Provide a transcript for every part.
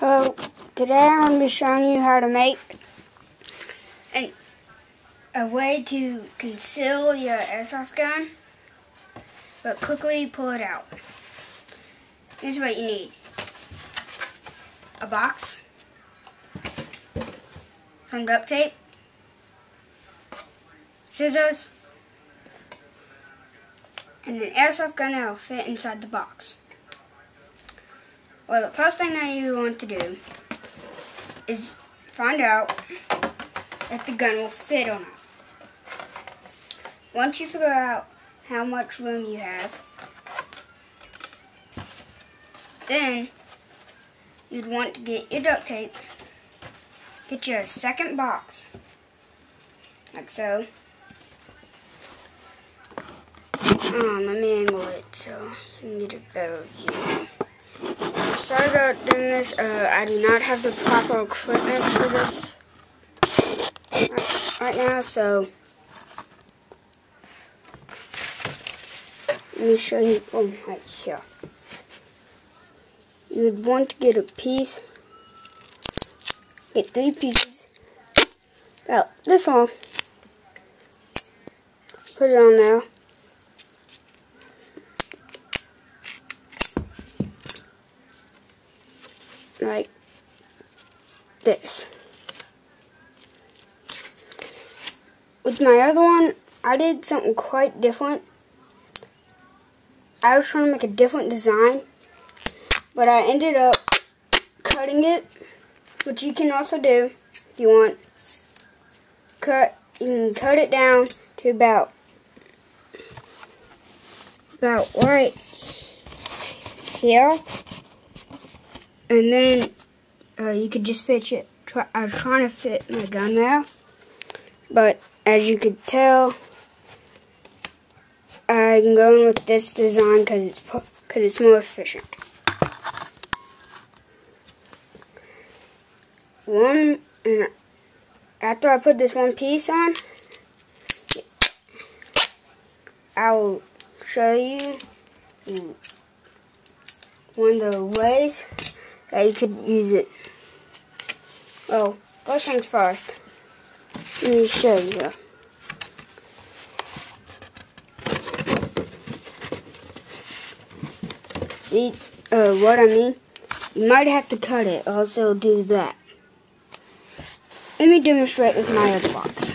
So today I'm going to be showing you how to make a way to conceal your airsoft gun, but quickly pull it out. Here's what you need: a box, some duct tape, scissors, and an airsoft gun that will fit inside the box. Well, the first thing that you want to do is find out if the gun will fit or not. Once you figure out how much room you have, then you'd want to get your duct tape, get your second box, like so. Let me angle it so you can get a better view. Sorry about doing this. I do not have the proper equipment for this right now, so let me show you from right here. You would want to get a piece, get 3 pieces, about this long, put it on there. Like this. With my other one, I did something quite different. I was trying to make a different design, but I ended up cutting it, which you can also do if you want. You can cut it down to about right here. And then you could just fit it. I was trying to fit my gun there, but as you could tell, I'm going with this design because it's more efficient. And after I put this one piece on, I'll show you one of the ways that you could use it. Well, first things first, let me show you. See what I mean? You might have to cut it, also do that. Let me demonstrate with my other box.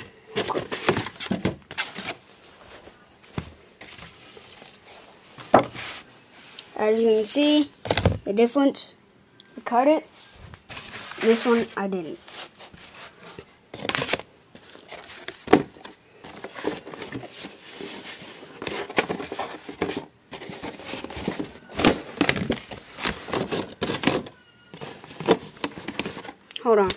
As you can see, the difference. I cut it. This one I didn't. Hold on.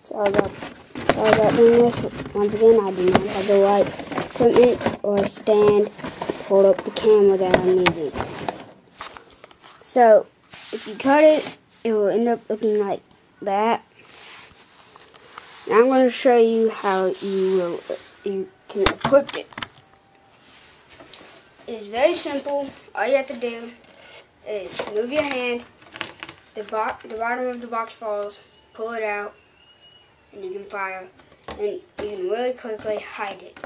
Sorry about doing this. Once again, I do not have the right equipment or stand to hold up the camera that I'm using. So, if you cut it, it will end up looking like that. Now I'm going to show you how you can equip it. It is very simple. All you have to do is move your hand, the bottom of the box falls, pull it out, and you can fire. And you can really quickly hide it.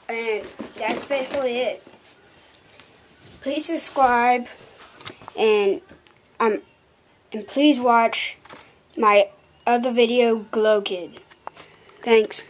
And that's basically it. Please subscribe and please watch my other video, Glow Kid. Thanks.